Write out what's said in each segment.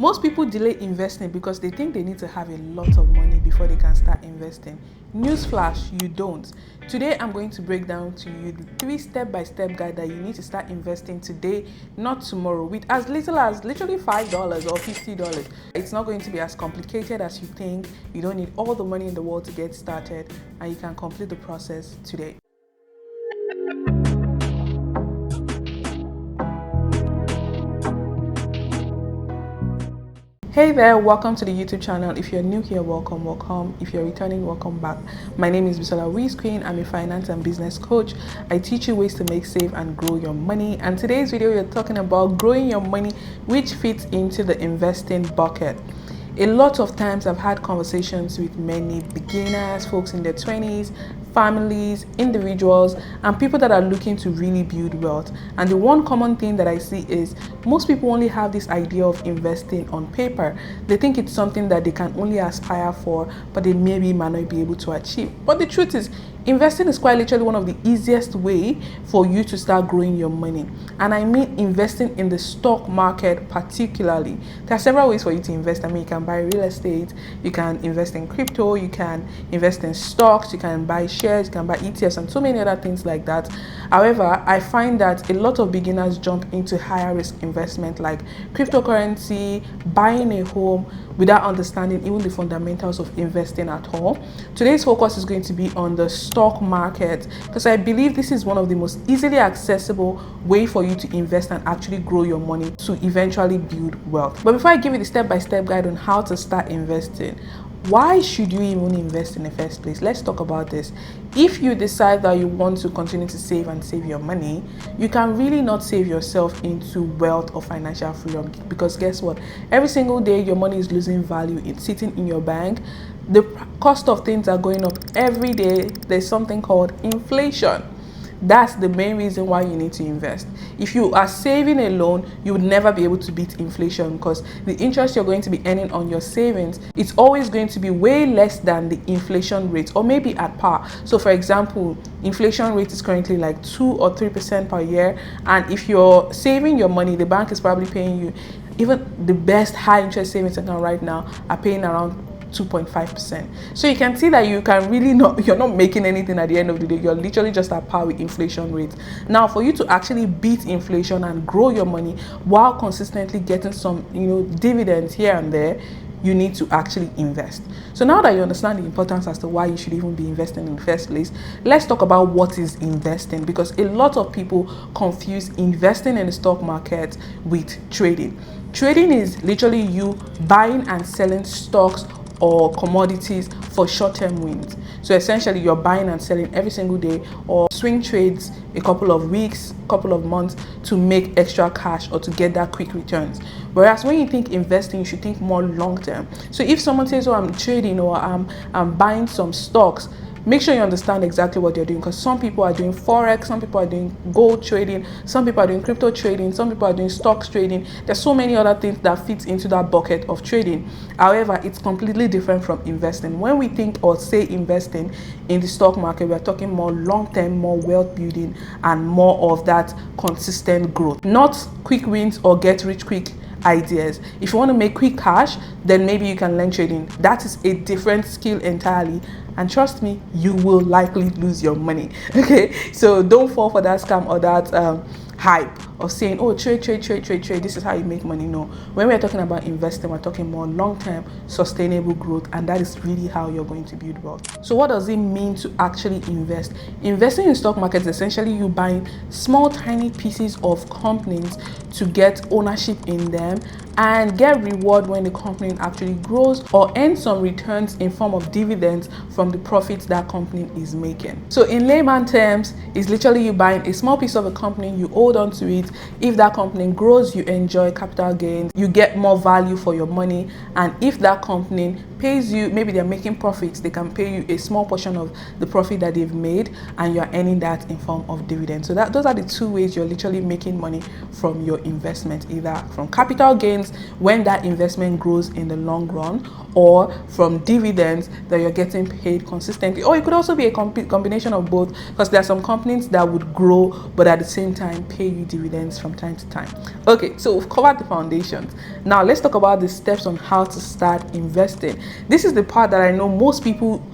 Most people delay investing because they think they need to have a lot of money before they can start investing. Newsflash, you don't. Today, I'm going to break down to you the 3 step-by-step guide that you need to start investing today, not tomorrow, with as little as literally $5 or $50. It's not going to be as complicated as you think. You don't need all the money in the world to get started, and you can complete the process today. Hey there, welcome to the YouTube channel. If you're new here, welcome. If you're returning, welcome back. My name is WhizQueen. I'm a finance and business coach. I teach you ways to make, save, and grow your money. And today's video, we're talking about growing your money, which fits into the investing bucket. A lot of times I've had conversations with many beginners, folks in their 20s, families, individuals, and people that are looking to really build wealth. And the one common thing that I see is most people only have this idea of investing on paper. They think it's something that they can only aspire for, but they maybe might not be able to achieve. But the truth is, investing is quite literally one of the easiest way for you to start growing your money. And I mean investing in the stock market particularly. There are several ways for you to invest. I mean, you can buy real estate, you can invest in crypto, you can invest in stocks, you can buy shares, you can buy ETFs, and so many other things like that. However, I find that a lot of beginners jump into higher risk investment like cryptocurrency, buying a home, without understanding even the fundamentals of investing at all. Today's focus is going to be on the stock market because I believe this is one of the most easily accessible way for you to invest and actually grow your money to eventually build wealth. But before I give you the step-by-step guide on how to start investing, why should you even invest in the first place? Let's talk about this. If you decide that you want to continue to save your money, you can really not save yourself into wealth or financial freedom, because guess what? Every single day your money is losing value. It's sitting in your bank. The cost of things are going up every day. There's something called inflation. That's the main reason why you need to invest. If you are saving alone, you would never be able to beat inflation, because the interest you're going to be earning on your savings, it's always going to be way less than the inflation rate, or maybe at par. So for example, inflation rate is currently like 2 or 3% per year, and if you're saving your money, the bank is probably paying you, even the best high interest savings account right now are paying around 2.5%. So you can see that you're not making anything at the end of the day. You're literally just at par with inflation rates. Now, for you to actually beat inflation and grow your money while consistently getting some, dividends here and there, you need to actually invest. So now that you understand the importance as to why you should even be investing in the first place, let's talk about what is investing, because a lot of people confuse investing in the stock market with trading. Trading is literally you buying and selling stocks or commodities for short-term wins. So essentially you're buying and selling every single day, or swing trades a couple of weeks, couple of months to make extra cash or to get that quick returns. Whereas when you think investing, you should think more long-term. So if someone says, oh, I'm trading or I'm buying some stocks, make sure you understand exactly what you're doing, because some people are doing forex, some people are doing gold trading, some people are doing crypto trading, some people are doing stocks trading. There's so many other things that fit into that bucket of trading. However, it's completely different from investing. When we think or say investing in the stock market, we're talking more long-term, more wealth building, and more of that consistent growth, not quick wins or get rich quick ideas. If you want to make quick cash, then maybe you can learn trading. That is a different skill entirely, and trust me, you will likely lose your money. Okay, so don't fall for that scam or that hype of saying, oh, trade, this is how you make money. No, when we're talking about investing, we're talking more long-term sustainable growth, and that is really how you're going to build wealth. So what does it mean to actually invest? Investing in stock markets is essentially you buying small tiny pieces of companies to get ownership in them and get reward when the company actually grows, or earn some returns in form of dividends from the profits that company is making. So in layman terms, it's literally you buying a small piece of a company, you hold on to it. If that company grows, you enjoy capital gains, you get more value for your money. And if that company pays you, maybe they're making profits, they can pay you a small portion of the profit that they've made, and you're earning that in form of dividends. So those are the two ways you're literally making money from your investment, either from capital gains when that investment grows in the long run, or from dividends that you're getting paid consistently. Or it could also be a combination of both, because there are some companies that would grow but at the same time pay you dividends dividends from time to time. Okay, so we've covered the foundations. Now let's talk about the steps on how to start investing. This is the part that I know most people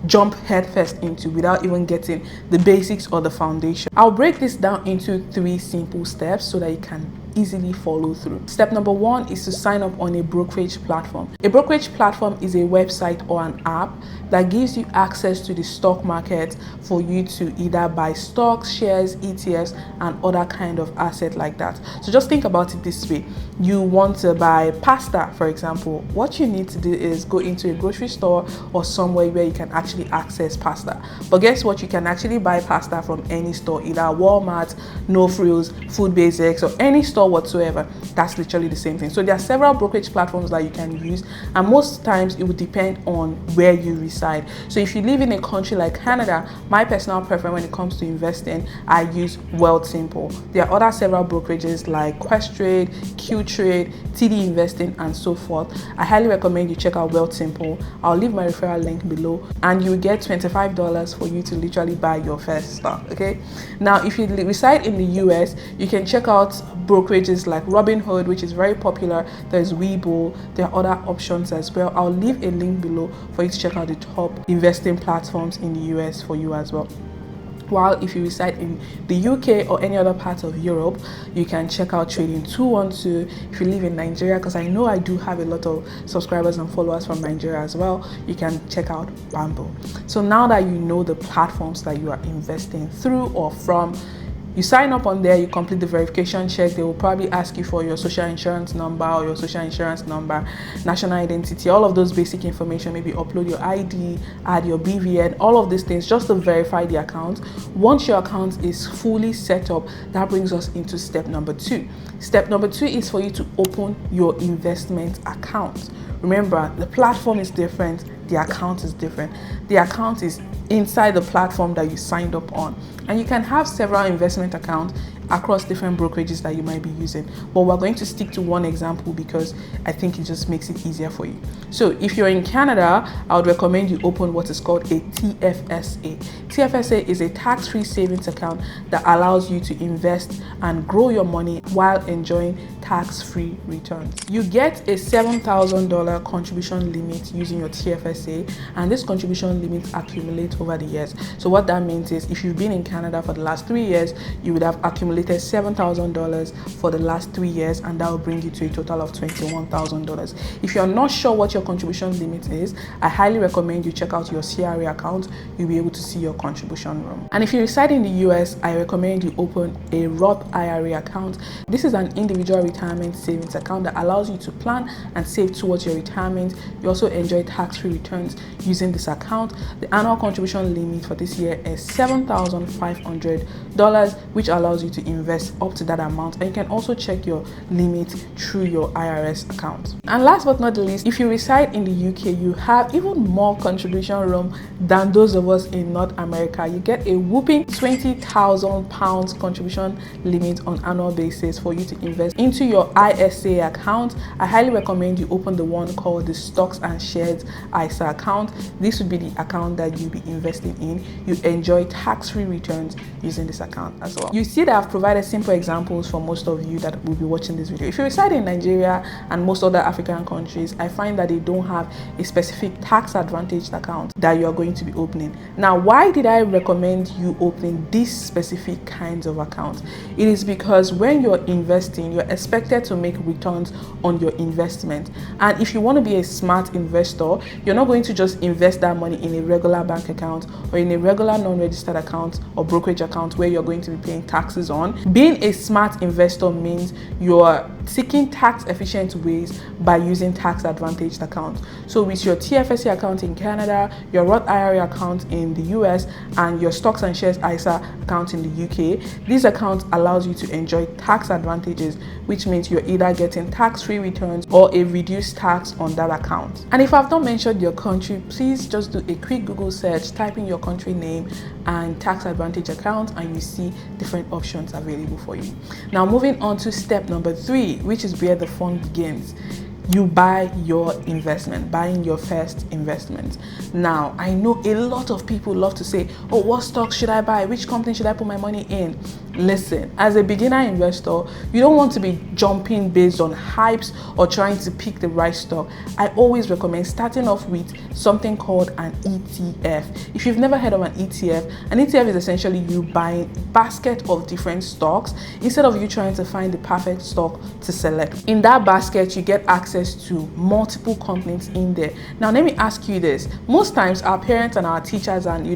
jump headfirst into without even getting the basics or the foundation. I'll break this down into 3 simple steps so that you can easily follow through. Step number 1 is to sign up on a brokerage platform. A brokerage platform is a website or an app that gives you access to the stock market for you to either buy stocks, shares, ETFs, and other kind of asset like that. So just think about it this way. You want to buy pasta, for example. What you need to do is go into a grocery store or somewhere where you can actually access pasta. But guess what? You can actually buy pasta from any store, either Walmart, No Frills, Food Basics, or any store whatsoever. That's literally the same thing. So there are several brokerage platforms that you can use, and most times it would depend on where you reside. So if you live in a country like Canada, my personal preference when it comes to investing, I use Wealthsimple. There are other several brokerages like Questrade, Qtrade, TD Investing, and so forth. I highly recommend you check out Wealthsimple. I'll leave my referral link below, and you get $25 for you to literally buy your first stock. Okay, now if you reside in the US, you can check out brokerages like Robinhood, which is very popular. There's Webull. There are other options as well. I'll leave a link below for you to check out the top investing platforms in the US for you as well. While if you reside in the UK or any other part of Europe, you can check out Trading 212. If you live in Nigeria, because I know I do have a lot of subscribers and followers from Nigeria as well, you can check out Bamboo. So now that you know the platforms that you are investing through or from, you sign up on there, you complete the verification check. They will probably ask you for your social insurance number or your social insurance number, national identity, all of those basic information. Maybe upload your ID, add your BVN, all of these things just to verify the account. Once your account is fully set up, that brings us into step number 2. Step number 2 is for you to open your investment account. Remember, the platform is different, the account is different. The account is inside the platform that you signed up on, and you can have several investment accounts across different brokerages that you might be using, but we're going to stick to one example because I think it just makes it easier for you. So if you're in Canada, I would recommend you open what is called a TFSA. TFSA is a tax-free savings account that allows you to invest and grow your money while enjoying tax-free returns. You get a $7,000 contribution limit using your TFSA, and this contribution limit accumulates over the years. So what that means is if you've been in Canada for the last 3 years, you would have accumulated $7,000 for the last 3 years, and that will bring you to a total of $21,000. If you're not sure what your contribution limit is, I highly recommend you check out your CRA account. You'll be able to see your contribution room. And if you reside in the US, I recommend you open a Roth IRA account. This is an individual retirement savings account that allows you to plan and save towards your retirement. You also enjoy tax-free returns using this account. The annual contribution limit for this year is $7,500, which allows you to invest up to that amount, and you can also check your limit through your IRS account. And last but not the least, if you reside in the UK, you have even more contribution room than those of us in North America. You get a whopping £20,000 contribution limit on annual basis for you to invest into your ISA account. I highly recommend you open the one called the Stocks and Shares ISA account. This would be the account that you'll be investing in. You enjoy tax-free returns using this account as well. You see that I've provided simple examples for most of you that will be watching this video. If you reside in Nigeria and most other African countries, I find that they don't have a specific tax advantaged account that you are going to be opening. Now, why did I recommend you opening these specific kinds of accounts? It is because when you're investing, you're expected to make returns on your investment. And if you want to be a smart investor, you're not going to just invest that money in a regular bank account or in a regular non-registered account or brokerage account where you're going to be paying taxes on. Being a smart investor means you're seeking tax efficient ways by using tax advantaged accounts. So with your TFSA account in Canada, your Roth IRA account in the US, and your Stocks and Shares ISA account in the UK, these accounts allows you to enjoy tax advantages, which means you're either getting tax-free returns or a reduced tax on that account. And if I've not mentioned your country, please just do a quick Google search, type in your country name and tax advantage account, and you see different options available for you. Now moving on to step number 3, which is where the fun begins. You buy your investment, buying your first investment. Now, I know a lot of people love to say, oh, what stocks should I buy? Which company should I put my money in? Listen, as a beginner investor, you don't want to be jumping based on hypes or trying to pick the right stock. I always recommend starting off with something called an ETF. If you've never heard of an ETF is essentially you buying a basket of different stocks instead of you trying to find the perfect stock to select. In that basket, you get access to multiple companies in there. Now, let me ask you this. Most times our parents and our teachers and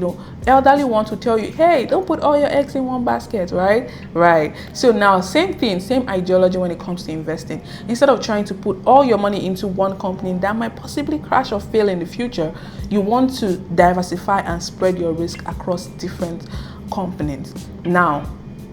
elderly want to tell you, hey, don't put all your eggs in one basket, right? So now same thing, same ideology when it comes to investing. Instead of trying to put all your money into one company that might possibly crash or fail in the future, you want to diversify and spread your risk across different companies. Now,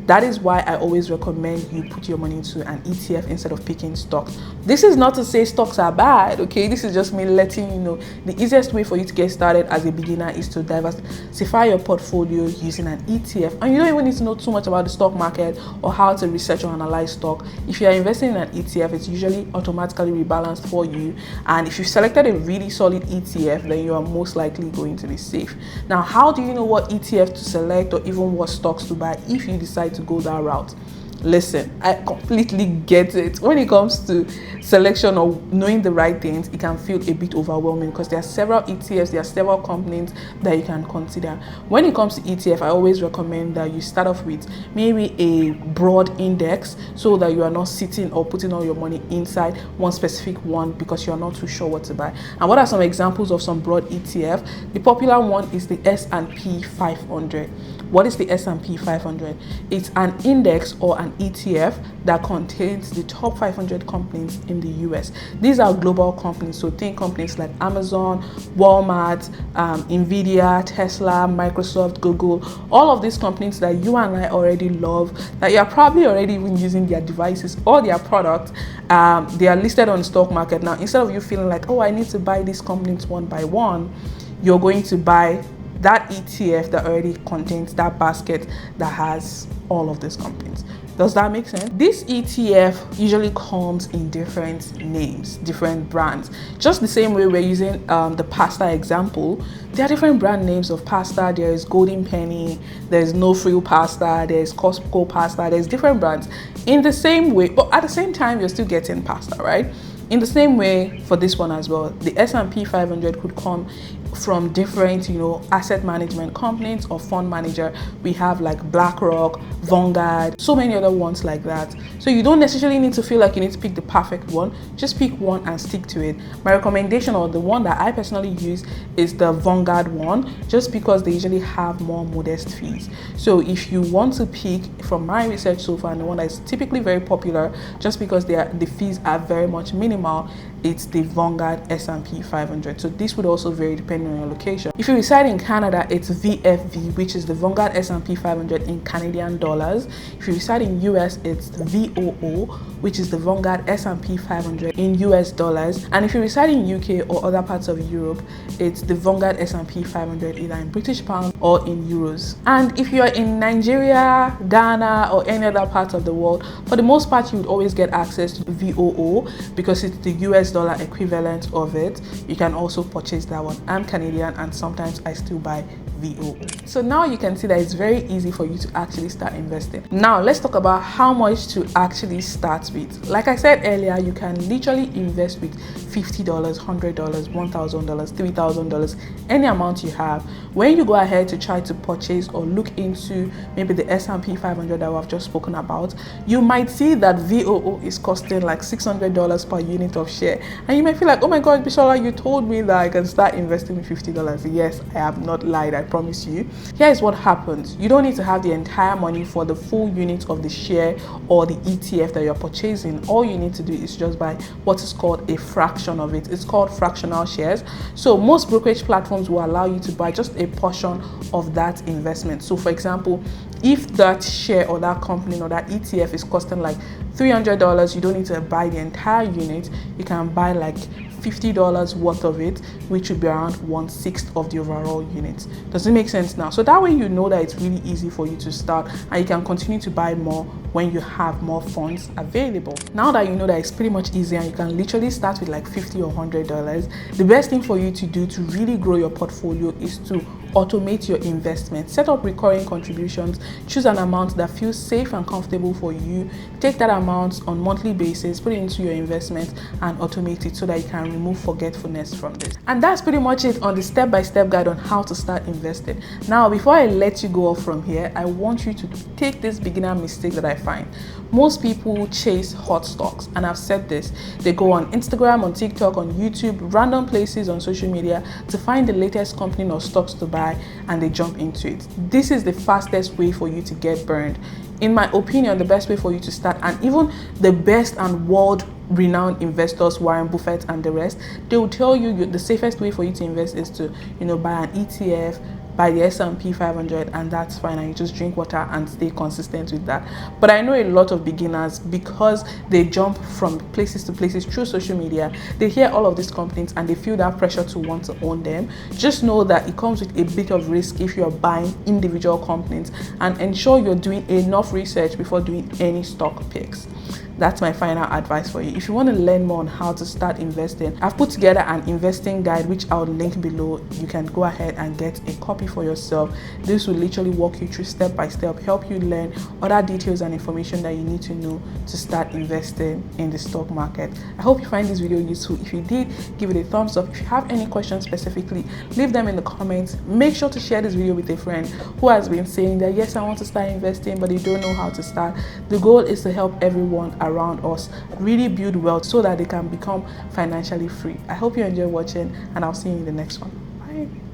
that is why I always recommend you put your money into an ETF instead of picking stocks. This is not to say stocks are bad, okay? This is just me letting you know the easiest way for you to get started as a beginner is to diversify your portfolio using an ETF. And you don't even need to know too much about the stock market or how to research or analyze stock. If you are investing in an ETF, it's usually automatically rebalanced for you. And if you've selected a really solid ETF, then you are most likely going to be safe. Now, how do you know what ETF to select or even what stocks to buy if you decide to go that route? Listen, I completely get it. When it comes to selection or knowing the right things, it can feel a bit overwhelming because there are several ETFs, there are several companies that you can consider. When it comes to ETF, I always recommend that you start off with maybe a broad index so that you are not sitting or putting all your money inside one specific one because you are not too sure what to buy. And what are some examples of some broad ETF? The popular one is the S&P 500. What is the S&P 500? It's an index or an ETF that contains the top 500 companies in the US. These are global companies, so think companies like Amazon, Walmart, Nvidia, Tesla, Microsoft, Google, all of these companies that you and I already love, that you're probably already even using their devices or their products. They are listed on the stock market. Now, instead of you feeling like, oh, I need to buy these companies one by one, you're going to buy that ETF that already contains that basket that has all of these companies. Does that make sense? This ETF usually comes in different names, different brands. Just the same way we're using the pasta example, there are different brand names of pasta. There is Golden Penny, there's No Frill pasta, there's Costco pasta, there's different brands. In the same way, but at the same time, you're still getting pasta, right? In the same way for this one as well, the S&P 500 could come from different, asset management companies or fund manager. We have like BlackRock, Vanguard, so many other ones like that. So you don't necessarily need to feel like you need to pick the perfect one. Just pick one and stick to it. My recommendation, or the one that I personally use, is the Vanguard one, just because they usually have more modest fees. So if you want to pick, from my research so far, and the one that is typically very popular, just because the fees are very much minimal, it's the Vanguard S&P 500. So this would also vary depending on your location. If you reside in Canada, it's VFV, which is the Vanguard S&P 500 in Canadian dollars. If you reside in US, it's VOO, which is the Vanguard S&P 500 in US dollars. And if you reside in UK or other parts of Europe, it's the Vanguard S&P 500 either in British pound or in euros. And if you are in Nigeria, Ghana, or any other part of the world, for the most part, you would always get access to VOO because it's the US dollar equivalent of it. You can also purchase that one. I'm Canadian and sometimes I still buy VOO. So now you can see that it's very easy for you to actually start investing. Now let's talk about how much to actually start with. Like I said earlier, you can literally invest with $50, $100, $1,000, $3,000, any amount you have. When you go ahead to try to purchase or look into maybe the S&P 500 that we've just spoken about, you might see that VOO is costing like $600 per unit of share. And you might feel like, oh my God, Bishola, you told me that I can start investing with $50. Yes, I have not lied, I promise you. Here is what happens. You don't need to have the entire money for the full unit of the share or the ETF that you're purchasing. All you need to do is just buy what is called a fraction of it. It's called fractional shares. So most brokerage platforms will allow you to buy just a portion of that investment. So for example, if that share or that company or that ETF is costing like $300, you don't need to buy the entire unit. You can buy like $50 worth of it, which would be around 1/6 of the overall unit. Does it make sense now? So that way you know that it's really easy for you to start and you can continue to buy more when you have more funds available. Now that you know that it's pretty much easy and you can literally start with like $50 or $100, the best thing for you to do to really grow your portfolio is to automate your investment. Set up recurring contributions. Choose an amount that feels safe and comfortable for you. Take that amount on monthly basis, put it into your investment and automate it so that you can remove forgetfulness from this. And that's pretty much it on the step-by-step guide on how to start investing. Now, before I let you go off from here, I want you to take this beginner mistake that I find. Most people chase hot stocks, and I've said this. They go on Instagram, on TikTok, on YouTube, random places on social media to find the latest company or stocks to buy, and they jump into it. This is the fastest way for you to get burned. In my opinion, the best way for you to start, and even the best and world-renowned investors, Warren Buffett and the rest, they will tell you the safest way for you to invest is to, buy an ETF, buy the S&P 500, and that's fine, and you just drink water and stay consistent with that. But I know a lot of beginners, because they jump from places to places through social media, they hear all of these companies and they feel that pressure to want to own them. Just know that it comes with a bit of risk if you're buying individual companies, and ensure you're doing enough research before doing any stock picks. That's my final advice for you. If you want to learn more on how to start investing, I've put together an investing guide which I'll link below. You can go ahead and get a copy for yourself. This will literally walk you through step by step, help you learn other details and information that you need to know to start investing in the stock market. I hope you find this video useful. If you did, give it a thumbs up. If you have any questions specifically, leave them in the comments. Make sure to share this video with a friend who has been saying that, yes, I want to start investing, but they don't know how to start. The goal is to help everyone around us really build wealth so that they can become financially free. I hope you enjoy watching, and I'll see you in the next one. Bye.